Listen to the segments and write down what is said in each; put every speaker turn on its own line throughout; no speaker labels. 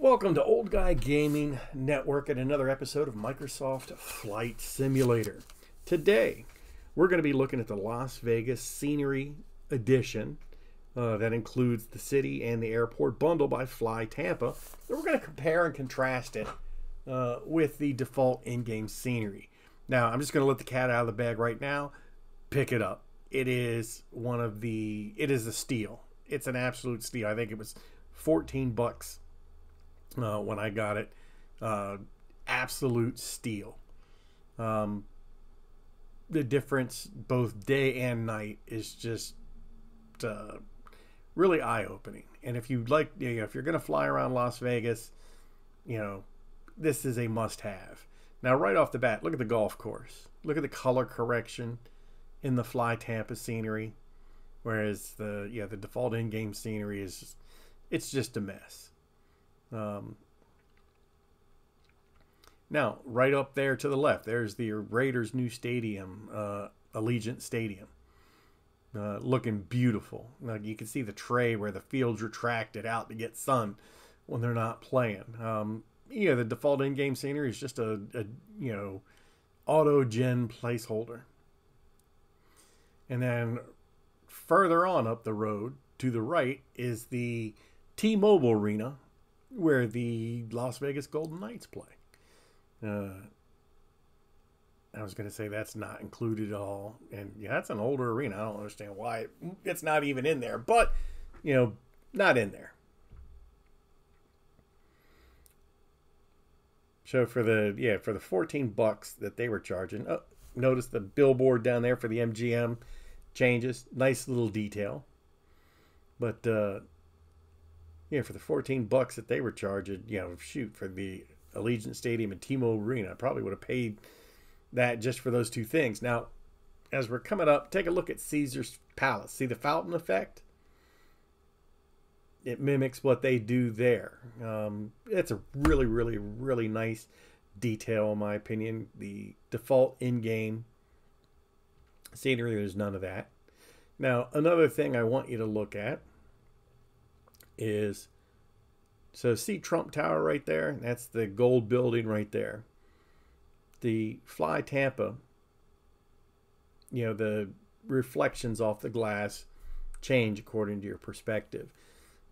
Welcome to Old Guy Gaming Network and another episode of Microsoft Flight Simulator. Today, we're going to be looking at the Las Vegas Scenery Edition. That includes the city and the airport bundle by Fly Tampa. And we're going to compare and contrast it with the default in-game scenery. Now, I'm just going to let the cat out of the bag right now. Pick it up. It is a steal. It's an absolute steal. I think it was $14 when I got it. Absolute steal. The difference both day and night is just really eye-opening. And if you like, if you're going to fly around Las Vegas, this is a must-have. Now, right off the bat, look at the golf course. Look at the color correction in the Fly Tampa scenery, whereas the default in-game scenery it's just a mess. Now, right up there to the left, there's the Raiders' new stadium, Allegiant Stadium. Looking beautiful. Like you can see the tray where the field's retracted out to get sun when they're not playing. The default in-game scenery is just a auto-gen placeholder. And then further on up the road to the right is the T-Mobile Arena, where the Las Vegas Golden Knights play. I was going to say that's not included at all. And yeah, that's an older arena. I don't understand why it's not even in there. But, not in there. So for the $14 that they were charging, notice the billboard down there for the MGM changes. Nice little detail. But for the $14 that they were charging, for the Allegiant Stadium and T-Mobile Arena, I probably would have paid that just for those two things. Now, as we're coming up, take a look at Caesar's Palace. See the fountain effect? It mimics what they do there. It's a really, really, really nice detail, in my opinion. The default in-game scenery, there's none of that. Now, another thing I want you to look at is, so see Trump Tower right there? That's the gold building right there. The Fly Tampa, the reflections off the glass change according to your perspective.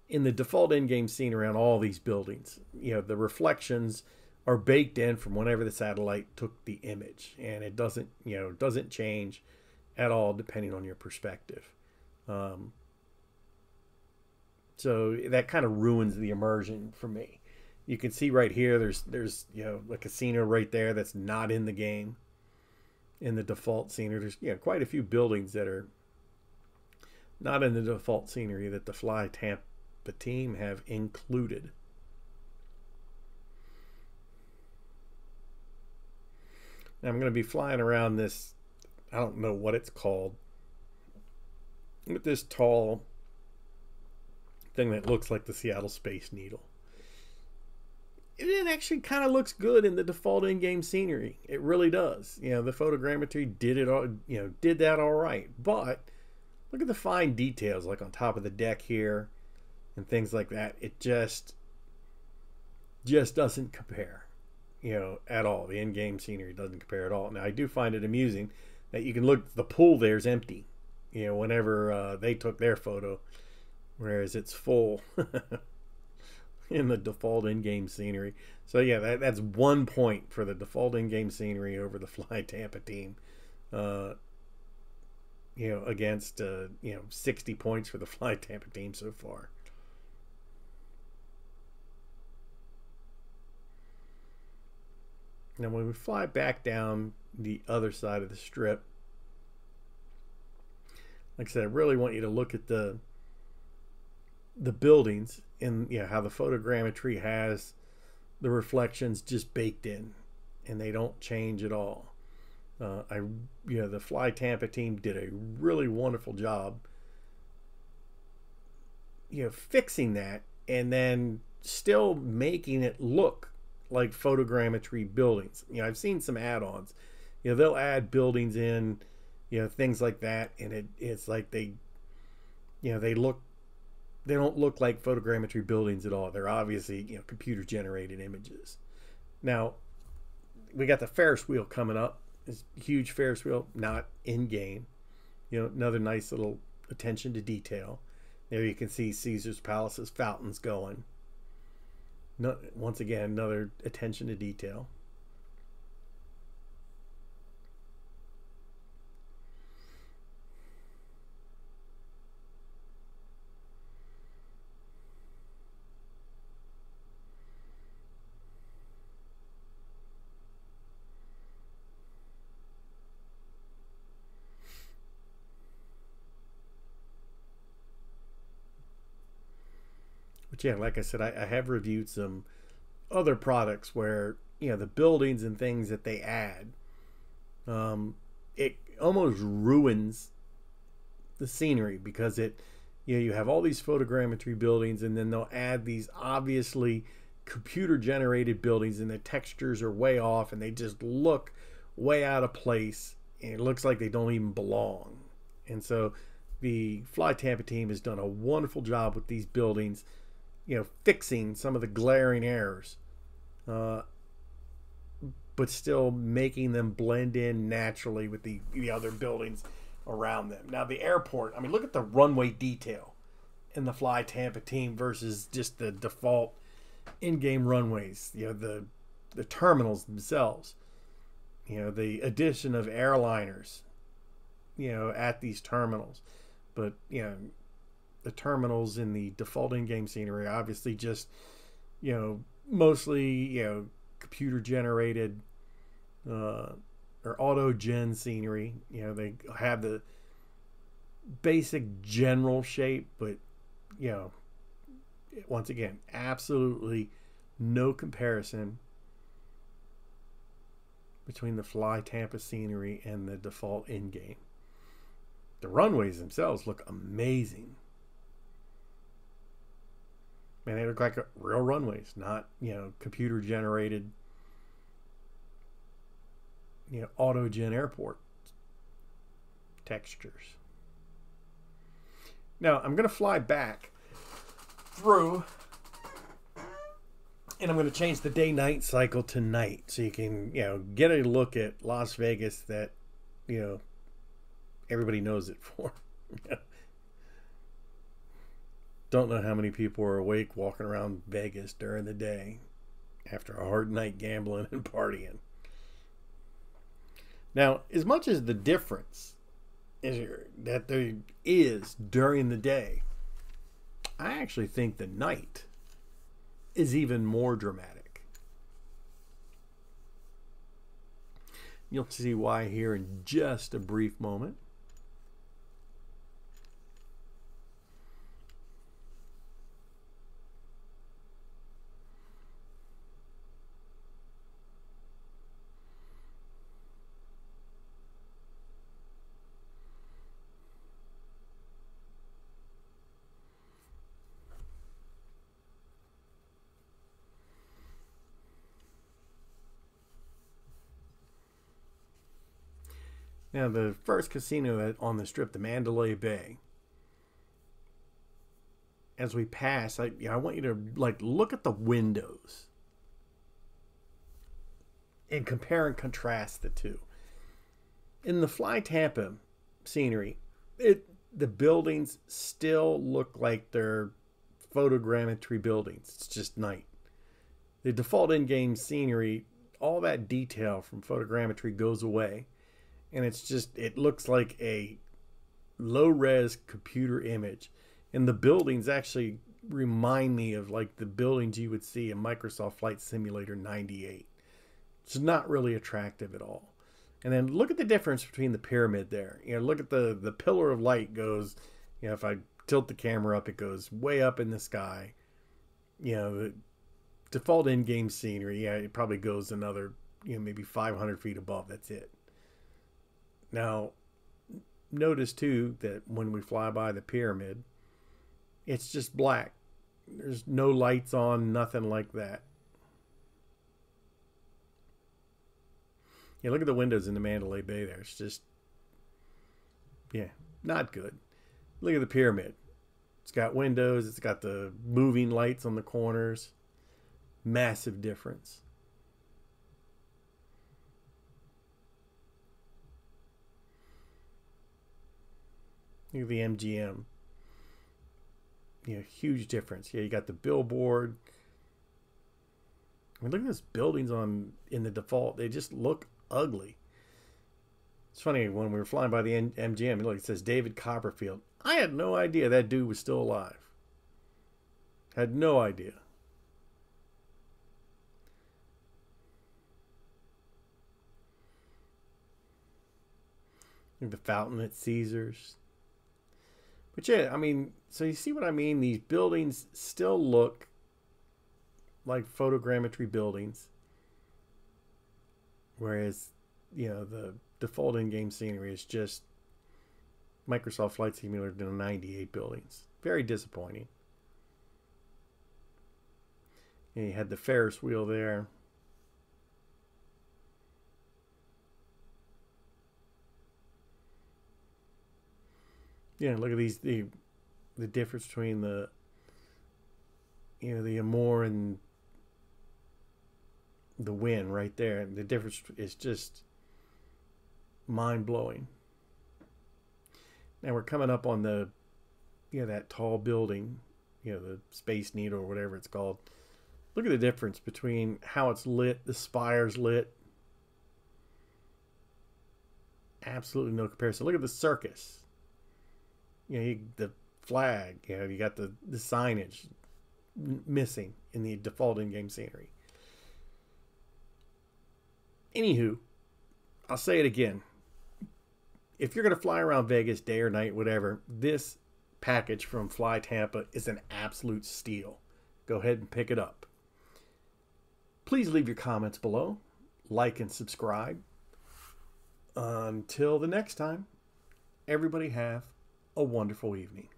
In the default in-game scenery on all these buildings, the reflections are baked in from whenever the satellite took the image, and it doesn't change at all depending on your perspective. So that kind of ruins the immersion for me. You can see right here, there's a casino right there that's not in the game. In the default scenery, there's quite a few buildings that are not in the default scenery that the Fly Tampa team have included. Now I'm going to be flying around this, I don't know what it's called, with this tall thing that looks like the Seattle Space Needle. It actually kind of looks good in the default in-game scenery. It really does. The photogrammetry did it all, did that all right. But look at the fine details, like on top of the deck here and things like that. It just doesn't compare, at all. The in-game scenery doesn't compare at all. Now, I do find it amusing that you can look, the pool there's empty, whenever they took their photo, whereas it's full in the default in-game scenery. So yeah, that's 1 point for the default in-game scenery over the Fly Tampa team. Against 60 points for the Fly Tampa team so far. Now when we fly back down the other side of the strip, like I said, I really want you to look at the buildings and how the photogrammetry has the reflections just baked in and they don't change at all. The Fly Tampa team did a really wonderful job fixing that and then still making it look like photogrammetry buildings. I've seen some add-ons. They'll add buildings in, things like that, and it's like they look they don't look like photogrammetry buildings at all. They're obviously, you know, computer generated images. Now, we got the Ferris wheel coming up. This huge Ferris wheel, not in game. You know, another nice little attention to detail. There you can see Caesar's Palace's fountains going. No, once again, another attention to detail. But yeah, like I said, I have reviewed some other products where, you know, the buildings and things that they add, it almost ruins the scenery, because it, you know, you have all these photogrammetry buildings, and then they'll add these obviously computer generated buildings, and the textures are way off, and they just look way out of place, and it looks like they don't even belong. And so the Fly Tampa team has done a wonderful job with these buildings, you know, fixing some of the glaring errors, but still making them blend in naturally with the other buildings around them. Now, the airport, I mean, look at the runway detail in the Fly Tampa team versus just the default in-game runways. You know, the terminals themselves, you know, the addition of airliners, you know, at these terminals. But, you know, the terminals in the default in-game scenery are obviously just, you know, mostly, you know, computer generated or auto gen scenery. You know, they have the basic general shape, but, you know, once again, absolutely no comparison between the Fly Tampa scenery and the default in-game. The runways themselves look amazing. Man, they look like real runways, not, you know, computer generated, you know, auto gen airport textures. Now, I'm going to fly back through, and I'm going to change the day-night cycle to night, so you can, you know, get a look at Las Vegas that, you know, everybody knows it for. Don't know how many people are awake walking around Vegas during the day after a hard night gambling and partying. Now, as much as the difference is that there is during the day, I actually think the night is even more dramatic. You'll see why here in just a brief moment. Now, the first casino on the strip, the Mandalay Bay, as we pass, I want you to, like, look at the windows and compare and contrast the two. In the Fly Tampa scenery, the buildings still look like they're photogrammetry buildings. It's just night. The default in-game scenery, all that detail from photogrammetry goes away. And it's just, it looks like a low-res computer image. And the buildings actually remind me of, like, the buildings you would see in Microsoft Flight Simulator 98. It's not really attractive at all. And then look at the difference between the pyramid there. You know, look at the pillar of light goes, you know, if I tilt the camera up, it goes way up in the sky. You know, the default in-game scenery, yeah, it probably goes another, you know, maybe 500 feet above. That's it. Now, notice too that when we fly by the pyramid, it's just black. There's no lights on, nothing like that. Yeah, look at the windows in the Mandalay Bay there. It's just, yeah, not good. Look at the pyramid. It's got windows. It's got the moving lights on the corners. Massive difference. Look at the MGM. Huge difference. Yeah, you got the billboard. I mean, look at those buildings in the default. They just look ugly. It's funny, when we were flying by the MGM, look, it says David Copperfield. I had no idea that dude was still alive. Had no idea. Look at the fountain at Caesars. But yeah, I mean, so you see what I mean? These buildings still look like photogrammetry buildings. Whereas, the default in-game scenery is just Microsoft Flight Simulator did 98 buildings. Very disappointing. And you had the Ferris wheel there. Yeah, look at these, the difference between the Amore and the Win right there. The difference is just mind-blowing. Now we're coming up on the that tall building, the Space Needle or whatever it's called. Look at the difference between how it's lit, the spire's lit. Absolutely no comparison. Look at the circus. The flag, you got the signage missing in the default in-game scenery. Anywho, I'll say it again. If you're going to fly around Vegas day or night, whatever, this package from Fly Tampa is an absolute steal. Go ahead and pick it up. Please leave your comments below. Like and subscribe. Until the next time, everybody have a wonderful evening.